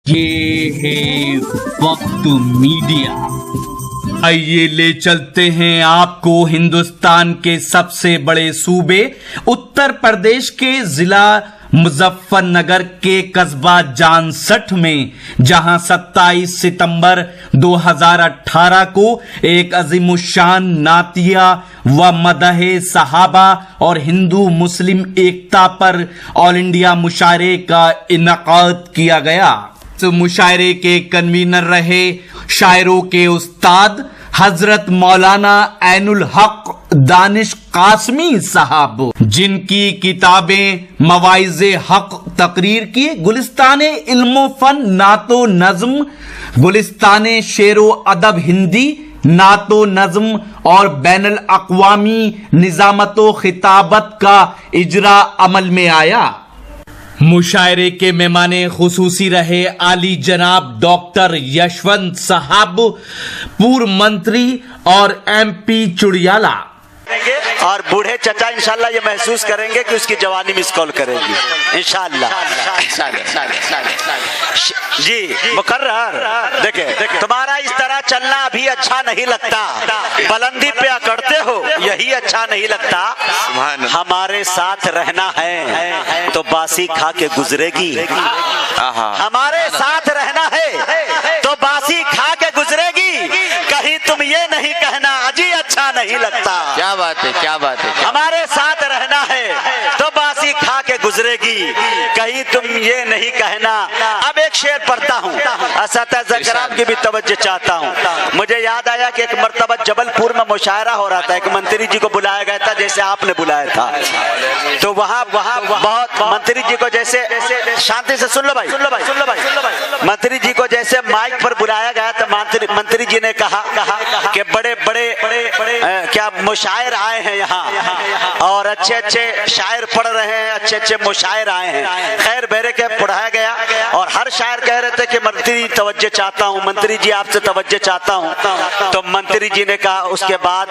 ये है वक्त मीडिया। आइए ले चलते हैं आपको हिंदुस्तान के सबसे बड़े सूबे उत्तर प्रदेश के जिला मुजफ्फरनगर के कस्बा जानसठ में, जहां 27 सितंबर 2018 को एक अजीमुशान नातिया व मदहे सहाबा और हिंदू मुस्लिम एकता पर ऑल इंडिया मुशायरे का इनकाद किया गया। तो मुशायरे के कन्वीनर रहे शायरों के उस्ताद हजरत मौलाना ऐनुल हक दानिश कासमी साहब, जिनकी किताबें मवाइज़े हक तकरीर की, गुलिस्ताने इल्मो फन नातो नज्म, गुलिस्ताने शेरो अदब हिंदी, नातो नज्म और बैनुल अक़वामी निज़ामतो खिताबत का इजरा अमल में आया। मुशायरे के मेहमाने खुसूसी रहे आली जनाब डॉक्टर यशवंत साहब, पूर्व मंत्री और MP चुड़ियाला। और बूढ़े चचा इंशाल्लाह ये महसूस करेंगे कि उसकी जवानी मिस कॉल करेगी इंशाल्लाह। जी मुकर्रर। देखे तुम्हारा इस तरह चलना अभी अच्छा नहीं लगता, बुलंदी पे अकड़ते हो यही अच्छा नहीं लगता। हमारे साथ रहना है तो बासी खा के गुजरेगी, हमारे साथ रहना है तो बासी खा के गुजरेगी। कहीं तुम ये नहीं कहना अजी अच्छा नहीं लगता। क्या बात है, क्या बात है। हमारे साथ रहना है तो बासी खा के गुजरेगी, कहीं तुम ये नहीं कहना। अब एक शेर पढ़ता हूँ, असतज़कराम की भी तवज्जो चाहता हूँ। मुझे याद आया कि एक मर्तबा जबलपुर में मुशायरा हो रहा था, एक मंत्री जी को बुलाया गया था जैसे आपने बुलाया था। तो वहाँ बहुत मंत्री जी को जैसे शांति से सुन लो भाई, मंत्री जी को जैसे माइक पर बुलाया गया तो मंत्री जी ने कहा कि बड़े क्या मुशायर आए हैं यहाँ और अच्छे अच्छे शायर पढ़ रहे हैं, अच्छे अच्छे मुशायर आए हैं। खैर बेरे के पढ़ाया गया और हर शायर कह रहे थे कि मंत्री तवज्जो चाहता हूँ, मंत्री जी आपसे तवज्जो चाहता हूँ। तो मंत्री जी ने कहा उसके बाद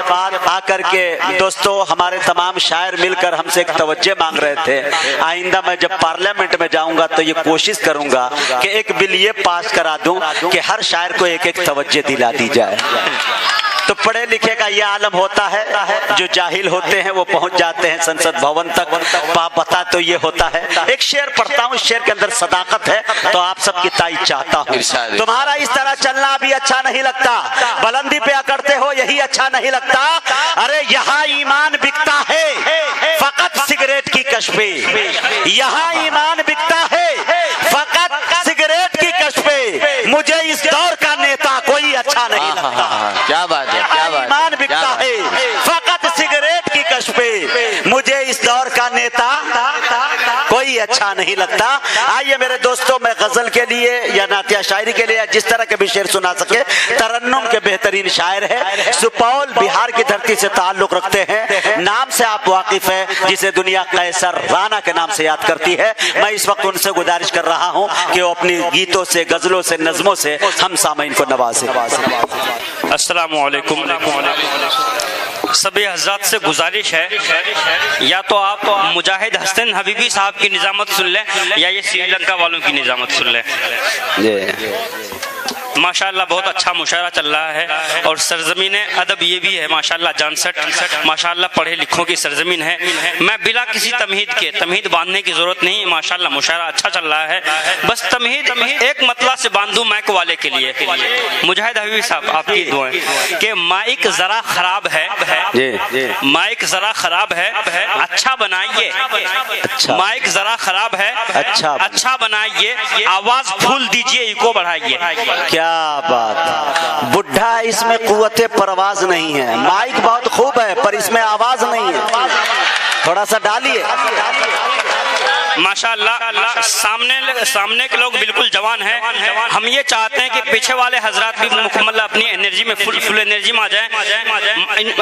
आकर के, दोस्तों हमारे तमाम शायर मिलकर हमसे एक तवज्जो मांग रहे थे। आइंदा मैं जब पार्लियामेंट में जाऊंगा तो ये कोशिश करूंगा कि एक बिल ये पास करा दूं कि हर शायर को एक एक तवज्जो दिला दी जाए। तो पढ़े लिखे का यह आलम होता है, जो जाहिल होते हैं वो पहुंच जाते हैं संसद भवन तक। बता तो ये होता है। एक शेर पढ़ता हूँ, शेर के अंदर सदाकत है तो आप सबकी ताईद चाहता हूँ। तुम्हारा इस तरह चलना अभी अच्छा नहीं लगता, बुलंदी पे अकड़ते हो यही अच्छा नहीं लगता। अरे यहाँ ईमान बिकता है फकत सिगरेट की कशपे, यहाँ ईमान बिकता है फकत सिगरेट की कशपे। मुझे इस दौर का नेता कोई अच्छा नहीं लगता। क्या बात है, क्या बात। ईमान बिकता है फकत सिगरेट की कशपे, मुझे इस दौर का नेता कोई अच्छा नहीं लगता। आइए मेरे दोस्तों, मैं गजल के लिए या नातिया शायरी के लिए जिस तरह के भी शेर सुना सके, तरन्नुम के बेहतरीन शायर है। सुपौल बिहार की धरती से ताल्लुक रखते हैं। नाम से आप वाकिफ हैं जिसे दुनिया कैसर राना के नाम से याद करती है। मैं इस वक्त उनसे गुजारिश कर रहा हूं कि वो अपनी गीतों से, गजलों से, नज़मों से हम सामईन को नवाजे। अस्सलामु अलैकुम। सभी हज़रात से गुजारिश है, या तो आप मुजाहिद हसन हबीबी साहब की निजामत सुन लें या ये श्रीलंका वालों की निजामत सुन लें। माशाल्लाह बहुत अच्छा मुशायरा चल रहा है और सरजमीन अदब ये भी है माशाल्लाह जानसठ, माशाल्लाह पढ़े लिखों की सरजमीन है। मैं बिला किसी तमहीद बांधने की जरूरत नहीं, माशाल्लाह मुशायरा अच्छा चल रहा है। बस तमहीद एक मतला से बांधूं माइक वाले के लिए। मुजाहिद हबीबी साहब आपकी दुआएं कि माइक जरा खराब है, माइक जरा खराब है, अच्छा बनाइए। माइक जरा खराब है, अच्छा बनाइए। आवाज फुल दीजिए, इको बढ़ाइए। क्या बात, बुढ़ा इसमें कुव्वते परवाज नहीं है। माइक बहुत खूब है पर इसमें आवाज नहीं है, थोड़ा सा डालिए। माशाअल्लाह सामने के लोग बिल्कुल जवान हैं। हम ये चाहते हैं कि पीछे वाले हजरात भी मुकम्मल अपनी एनर्जी में फुल एनर्जी में आ जाए।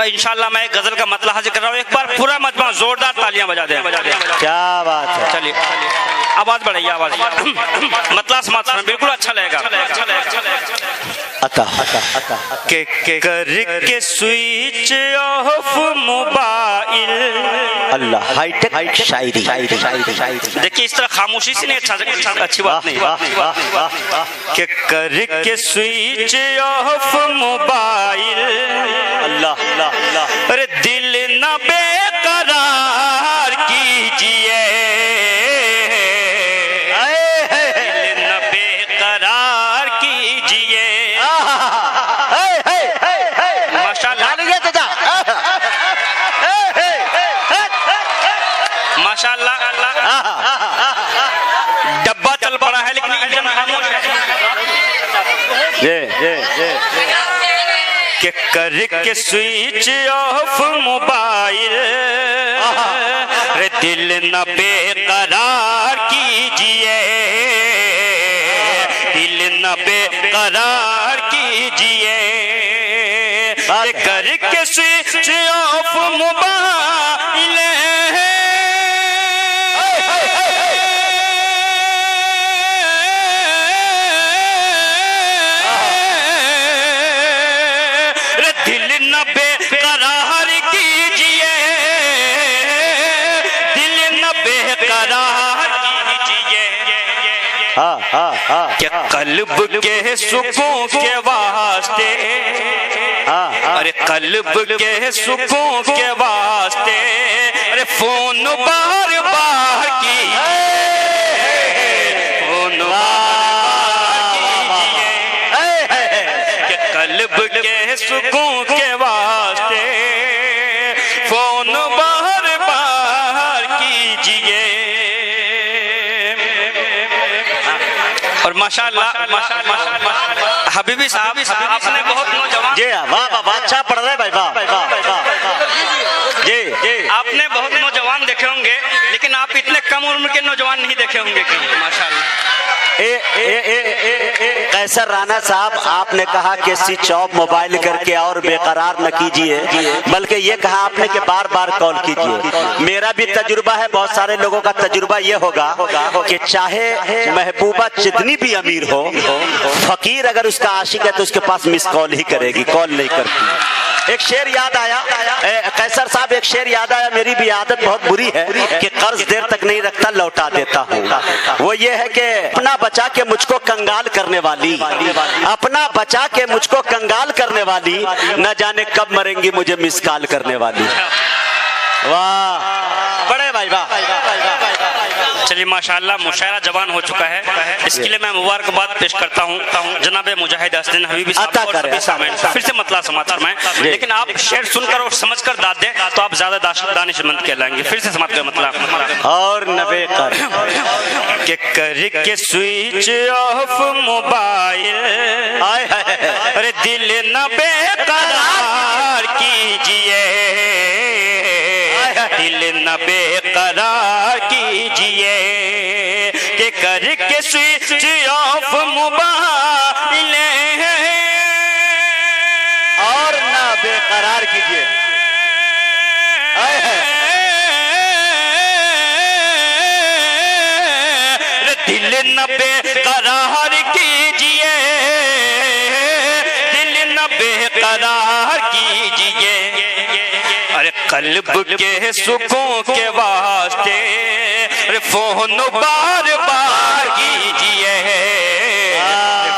इंशाअल्लाह मैं गजल का मतला हाजिर कर रहा हूँ। एक बार पूरा मजमा जोरदार तालियां बजा दें। क्या बात है। चलिए आवाज बढ़ाइए, आवाज मतला समाज बिल्कुल अच्छा लगेगा। के करके स्विच ऑफ मोबाइल। अल्लाह हाईटेक शायरी। देखिए इस तरह खामोशी से नहीं अच्छी बात नहीं। के करके स्विच ऑफ मोबाइल, अल्लाह अल्लाह अल्लाह, अरे दिल न बेकरार कीजिए, दिल न बेकरार कीजिए। माशाल्लाह माशाल्लाह, डब्बा चल पड़ा है लेकिन इंजन खामोश है। के करके स्विच ऑफ मोबाइल, रे दिल न बेकरार कीजिए, दिल न बेकरार कीजिए। के करके स्विच ऑफ मोबाइल, दिल न बेकरार कीजिए, दिल न बेकरार कीजिए। क्या कल्ब के सुकून के वास्ते, अरे कल्ब के सुकून के वास्ते, अरे फोन बार बार कीजिए, फोन कल्ब के सुकून के वास्ते फोन बार बार कीजिए। और माशाल्लाह हबीबी साहब, आपने बहुत नौजवान, जी वाह वाह, अच्छा पढ़ रहे भाई, वाह जी। आपने बहुत नौजवान देखे होंगे लेकिन आप इतने कम उम्र के नौजवान नहीं देखे होंगे कहीं। माशाल्लाह। कैसर राणा साहब, आपने कहा कि स्विच ऑफ मोबाइल करके और बेकरार न कीजिए, बल्कि ये कहा आपने कि बार बार कॉल कीजिए। मेरा भी तजुर्बा है, बहुत सारे लोगों का तजुर्बा ये होगा कि चाहे महबूबा जितनी भी अमीर हो, फकीर अगर उसका आशिक है तो उसके पास मिस कॉल ही करेगी, कॉल नहीं करती। एक शेर याद आया कैसर साहब, एक शेर याद आया, मेरी भी आदत बहुत बुरी है कि कर्ज देर तक नहीं रखता, लौटा देता हूँ। वो ये है कि अपना बचा के मुझको कंगाल करने वाली, अपना बचा के मुझको कंगाल करने वाली, न जाने कब मरेंगी मुझे मिस कॉल करने वाली। वाह बड़े भाई, वाह। चलिए माशाल्लाह, मुशायरा जवान हो चुका है। इसके लिए मैं मुबारकबाद पेश करता हूँ जनाब मुजाहिद हसन हबीबी साहब और सभी सामईन को। फिर से मतला समाचार में, लेकिन आप शेर सुनकर और समझकर दाद दें तो आप ज्यादा दानिशमंद कहलाएंगे। फिर से समाप्त कर मतलब और नबे कर के करके स्विच ऑफ मोबाइल, अरे दिल न बेकरार कीजिए, दिल न बेकरार कीजिए। के करके स्विच ऑफ मोबाइल, और ना बेकरार कीजिए, दिल न बेकरार कीजिए, दिल न बेकरार कीजिए। अरे कल्ब के सुकून के वास्ते, अरे फोन बार बार कीजिए,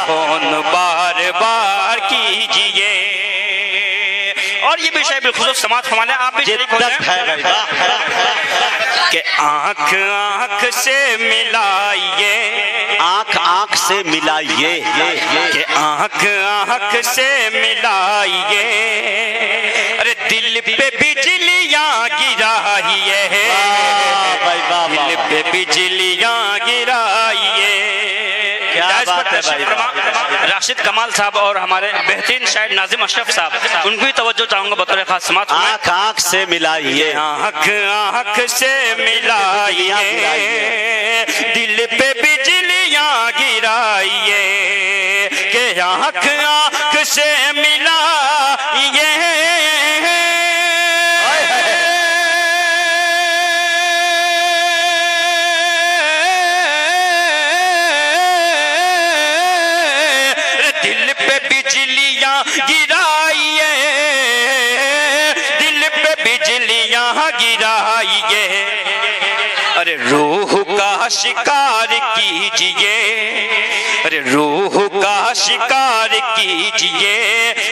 फोन बार बार कीजिए। और ये विषय बिलखुसूस समाज फरमाने, आप भी शरीक हो जाएं कि आंख आंख से मिलाइए, आंख आंख से मिलाइए, कि आंख आंख से मिलाइए, अरे दिल पे बिजलियां गिराइए, दिल पे बिजलियां गिराइए। क्या बात है भाई। राशिद कमाल साहब और हमारे बेहतरीन शायर नाजिम अशरफ साहब, उनको भी तवज्जो चाहूंगा बतौर खास समात। आंख आंख से मिलाइए, आंख आंख से मिलाइए, दिल पे बिजलियां गिराइए, के आंख आंख से मिलाइए, दिल पे बिजलियां गिराइए, दिल पे बिजलियां गिराइए। अरे रूह का शिकार कीजिए, अरे रूह का शिकार कीजिए,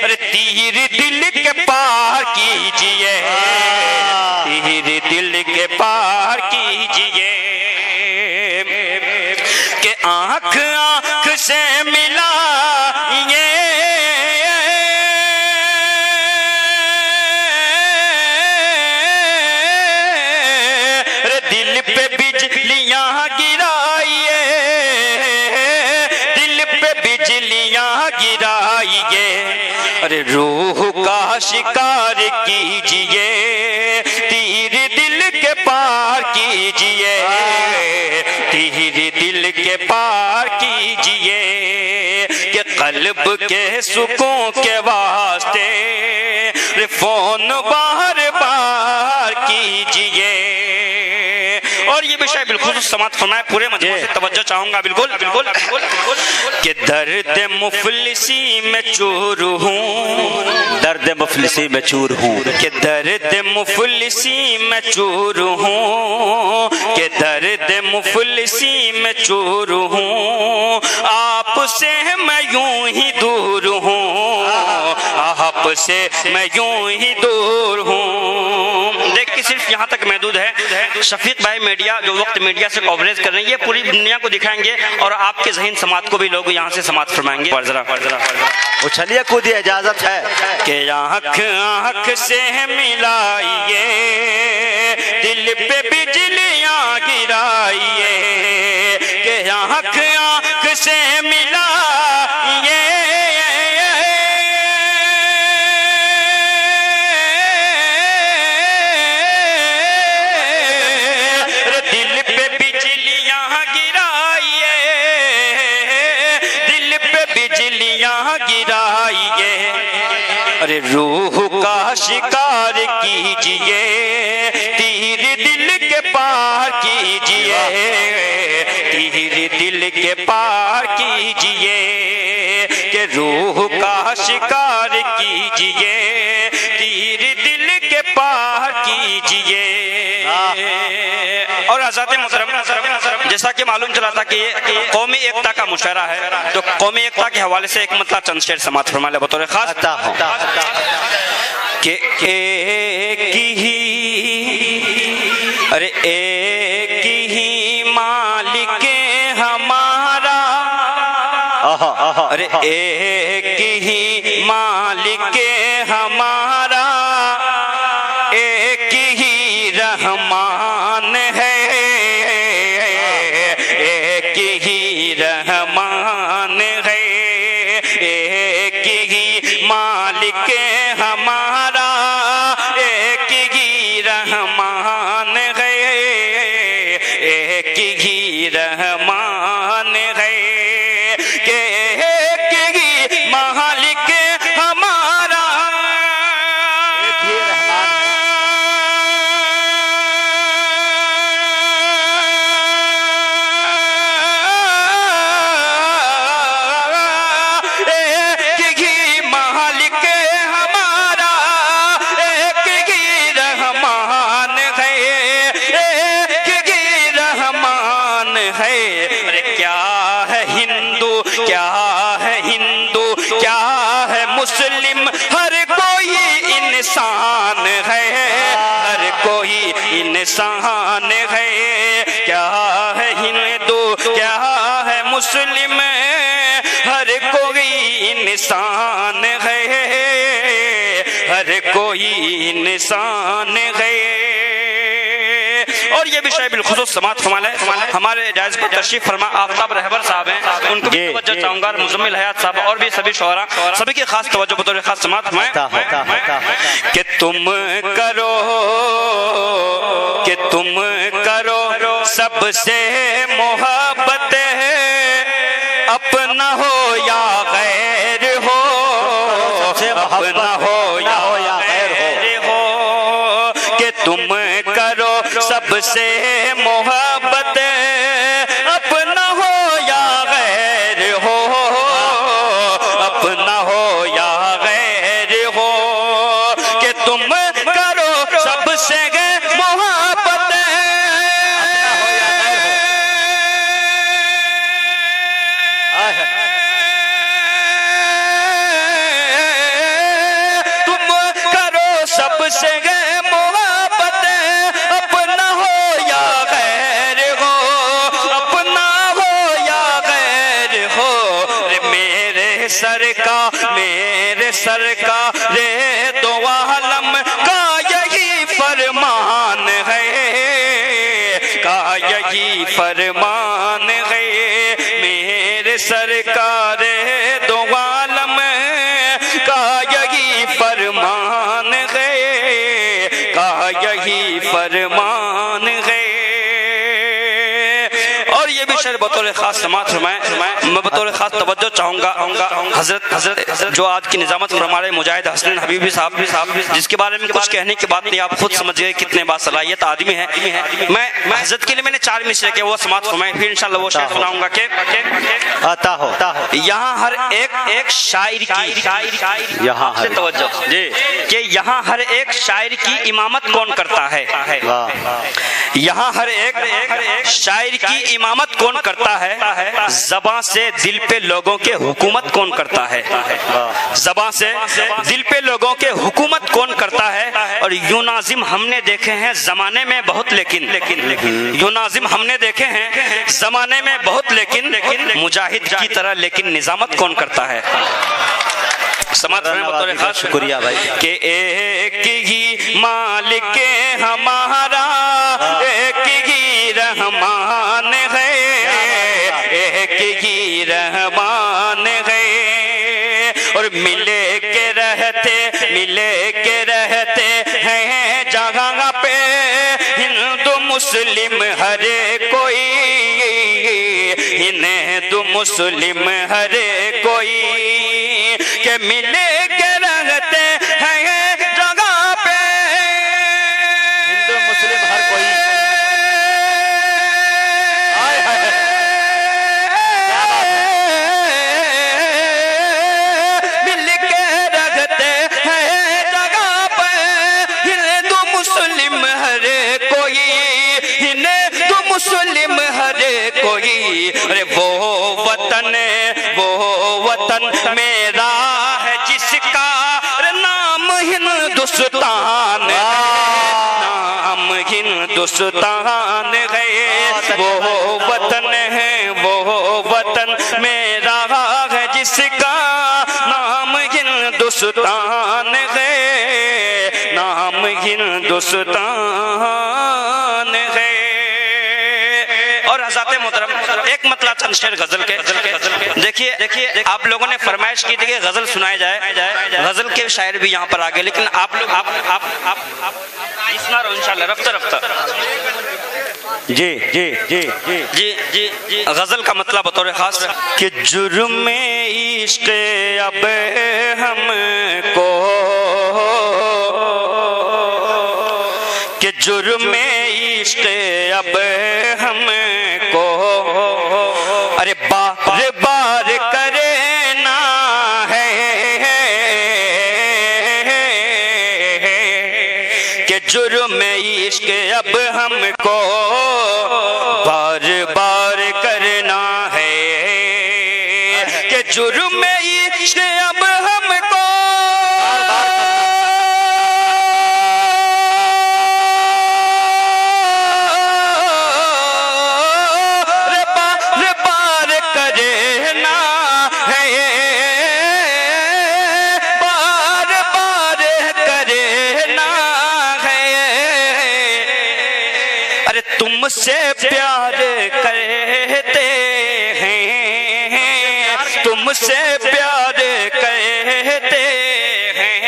अरे तीर दिल के पार कीजिए, तीर दिल के पार कीजिए, कि आंख आंख से मिला ये दिल पे बिजलियां गिराइए, दिल पे बिजलियां गिराइए, अरे रूह का शिकार कीजिए, तीर दिल के पार कीजिए, तीर दिल के पार कीजिए, कि कल्ब के सुकून के वास्ते फोन बार बार कीजिए। और ये विषय बिल्कुल समाप्त फरमाए, पूरे मजमू से तवज्जो चाहूंगा। बिल्कुल बिल्कुल बिल्कुल कि दर्द मुफलिसी में चूर हूँ, दर्द मुफलिसी में चूर हूँ, कि दर्द मुफलिसी में चूर हूँ, कि दर्द मुफलिसी में चूर हूँ, आपसे मैं यूं ही दूर हूँ, आपसे मैं यूं ही दूर हूँ। देखिए सिर्फ यहाँ तक महदूद है। शफीक भाई मीडिया जो वक्त मीडिया से कवरेज कर रहे हैं, ये पूरी दुनिया को दिखाएंगे और आपके ज़हीन समात को भी लोग यहाँ से समात फरमाएंगे। उछलिए कूदिए, इजाजत है कि आँख आँख से मिलाइए, दिल पे बिजलियाँ गिराइए, कि आँख आँख से मिलाइए, दिल पे बिजलियाँ गिराइए, दिल पे बिजलियाँ गिराइए, अरे रूह का शिकार कीजिए, तीर दिल के पार कीजिए, तीर दिल के पार कीजिए, कि रूह का शिकार कीजिए, तीर दिल के पार कीजिए। और आज़ाद मोहतरम, जैसा कि मालूम चला था कि ये कौमी एकता का मुशायरा है, तो कौमी एकता के हवाले से एक मतलब चंद शेर समात फरमा ले बतौर खास कि एक ही, अरे एक ही मालिक हमारा, अरे एक ही मालिक हमारा, एक ही रहमान है, एक ही रहमान है, एक ही मालिक हमारा, एक ही रहमान है, एक ही रहमान है, कि एक ही मालिक हमारा, एक ही रहमान एक ही मालिक हमारा, एक ही रहमान है, एक ही रहमान है। अरे क्या है हिंदू, क्या है हिंदू, क्या है मुस्लिम, हर कोई इंसान है, हर कोई इंसान है। क्या है हिंदू, क्या है मुस्लिम, हर कोई इंसान है, हर कोई इंसान है। और ये विषय बिलखुसूस समात फरमाले हमारे जायज पर तशरीफ फरमा आफ्ताब रहबर साहब हैं, उनको भी तवज्जो चाहूंगा, मुजम्मिल हयात साहब और भी सभी शोहरा, सभी की खास तवज्जो बतौर खास समात फरमाएं कि तुम करो, कि तुम करो सबसे मोहब्बत, अपना हो या गैर हो, अपना हो या गैर हो, कि तुम करो सबसे मोहब्बत, अपना हो या गैर हो, अपना हो या गैर हो, कि तुम करो सबसे मोहब्बत, से गए मोहब्बत अपना हो या गैर हो, अपना हो या गैर हो, रे मेरे सरकार रे दो आलम का यही फरमान है, का यही फरमान है, मेरे सरकार दो आलम का यही फरमान है, का यही फरमान है। और ये भी शेर बतौर खास समात फरमाए, मैं बतौर खास तवज्जो चाहूंगा हजरत जो आज की निजामत फरमा रहे मुजाहिद हसन हबीबी साहब, जिसके बारे में कुछ कहने की बात नहीं, आप खुद समझ गए कितने बासलाहियत आदमी है। मैं हजरत के लिए मैंने 4 मिसरे के वो समात फरमाए, फिर इंशाल्लाह वो शेर सुनाऊंगा कि आता हो यहाँ हर एक शायर की, यहाँ तवज्जो जी, कि यहाँ हर एक शायर की इमामत कौन करता है, यहाँ हर एक शायर की इमामत कौन करता है, ज़बां से दिल पे लोगों के हुकूमत कौन करता है, ज़बां से दिल पे लोगों के हुकूमत कौन करता है। और यूं नाजिम हमने देखे हैं जमाने में बहुत, लेकिन यूं नाजिम हमने देखे हैं जमाने में बहुत, लेकिन मुजाहिद की तरह लेकिन निजामत कौन करता है। समात में बतौर खास शुक्रिया भाई कि एक ही मालिक हमारा, एक ही रहमान है, एक ही रहमान है, और मिले के रहते हैं जगह पे हिंदू मुस्लिम हरे कोई, हिंदू मुस्लिम हरे कोई, के मिले के रहते हैं जगह पे हिंदू मुस्लिम हर कोई। मिल के रहते हैं जगह पे हिंदू मुस्लिम हरे कोई, हिंदू मुस्लिम हरे कोई। अरे वो वतन मेरा है जिसका नाम हिंदुस्तान, नाम हिंदुस्तान है, वो वतन है, वो वतन मेरा है जिसका नाम हिंदुस्तान है, नाम हिंदुस्तान है। और हज़रात मोहतरम एक मतलब चंद शेर गजल के देखिए आप लोगों ने फरमाइश की थी कि गजल सुनाई जाए, गजल के शायर भी यहाँ पर आ गए, लेकिन आप लोग आप सुना रहो इंशाल्लाह रफ्ता जी जी जी जी जी जी जी। गजल का मतलब बतौर खास कि जुर्म इश्क अब हमको, कि जुर्म इश्क अब हमको, अरे बार बार करे ना है, कि जुर्म इश्क अब हमको बार बार करना है, कि जुर्म इश्क अब हमको तुमसे प्यार करते हैं, तुमसे प्यार करते हैं,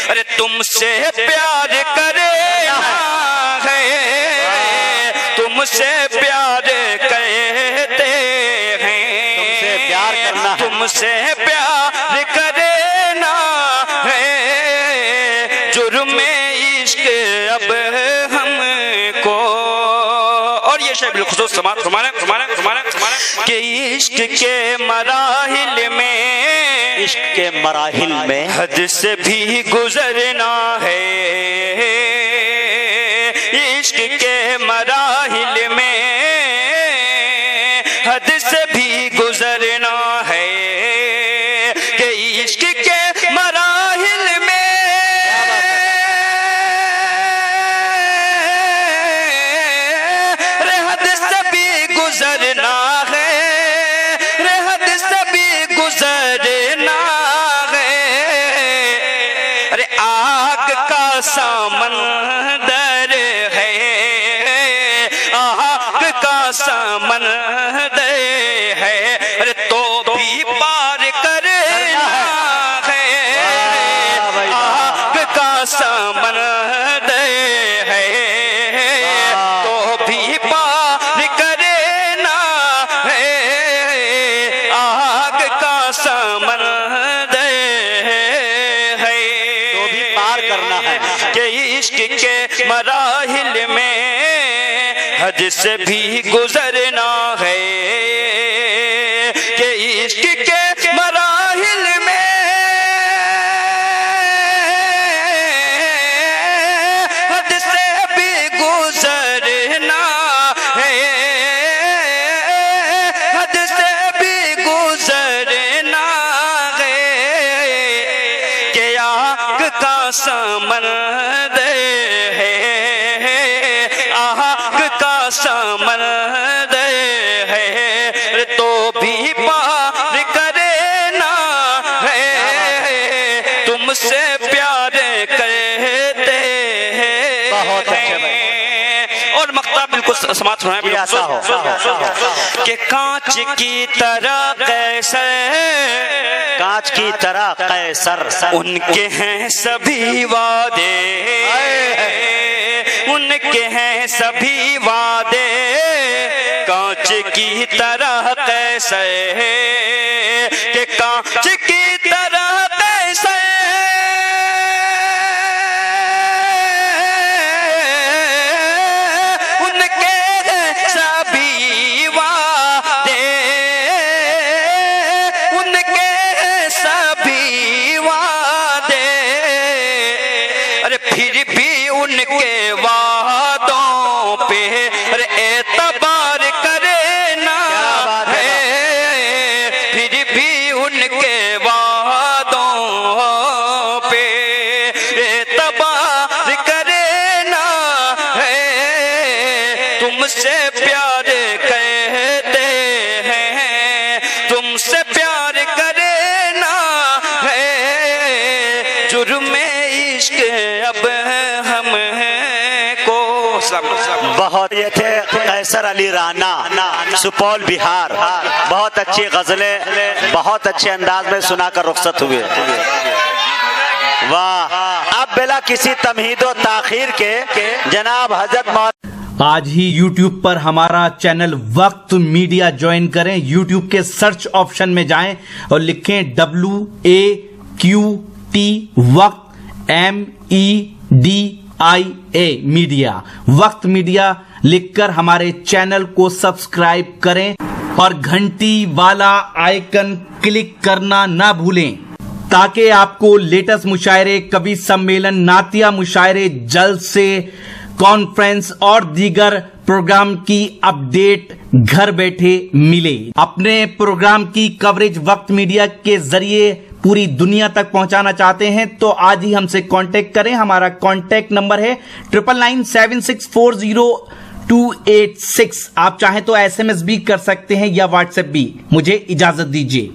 अरे तुमसे प्यार करना है, तुमसे प्यार करते हैं, तुमसे प्यार करना है, तुमसे प्यार करना है, जुर्म इश्क अब हमको। और ये शेर बिलखुसूस समात फरमाने कि इश्क के मराहिल में, इश्क के मराहिल में हद से भी गुजरना है, इश्क के मराहिल में हद से भी गुजरना है, कि इश्क के मराहिल में कि इश्क के मराहिल में हद से भी गुजरना है, कि इश्क के मराहिल में हद से भी गुजरना है, हद से भी गुजरना है, कि आग का समंदर है, आग का समंदर है, तो भी पार करे ना है, तुमसे प्यार करते हैं। बहुत अच्छे भाई। और मक्ता बिल्कुल समाप्त सुनाए ऐसा हो कि कांच की तरह कैसर, कांच की तरह कैसर, उनके हैं सभी वादे, उनके हैं सभी वादे, कांच की तरह कैसे, कि कांच की तरह कैसे, उनके हैं सभी वादे, उनके हैं सभी वादे, अरे फिर भी उनके वादों पे अरे एतबार करे ना है, फिर भी उनके वादों पे एतबार करे ना है, तुमसे प्यार कहते हैं, तुमसे प्यार करे ना है, जुर्मे इश्क अब हम को। बहुत ये थे कैसर अली राना, सुपौल बिहार। बहुत अच्छी गजलें बहुत अच्छे अंदाज में सुनाकर रुखसत हुए। वाह। अब बिला किसी तमहीद व ताखीर के जनाब हजरत आज ही YouTube पर हमारा चैनल वक्त मीडिया ज्वाइन करें। YouTube के सर्च ऑप्शन में जाएं और लिखें WAQT वक्त MEDIA मीडिया, वक्त मीडिया लिखकर हमारे चैनल को सब्सक्राइब करें और घंटी वाला आइकन क्लिक करना ना भूलें, ताकि आपको लेटेस्ट मुशायरे, कवि सम्मेलन, नातिया मुशायरे, जलसे, कॉन्फ्रेंस और दीगर प्रोग्राम की अपडेट घर बैठे मिले। अपने प्रोग्राम की कवरेज वक्त मीडिया के जरिए पूरी दुनिया तक पहुंचाना चाहते हैं तो आज ही हमसे कांटेक्ट करें। हमारा कांटेक्ट नंबर है 9997640286। आप चाहें तो SMS भी कर सकते हैं या WhatsApp भी। मुझे इजाजत दीजिए।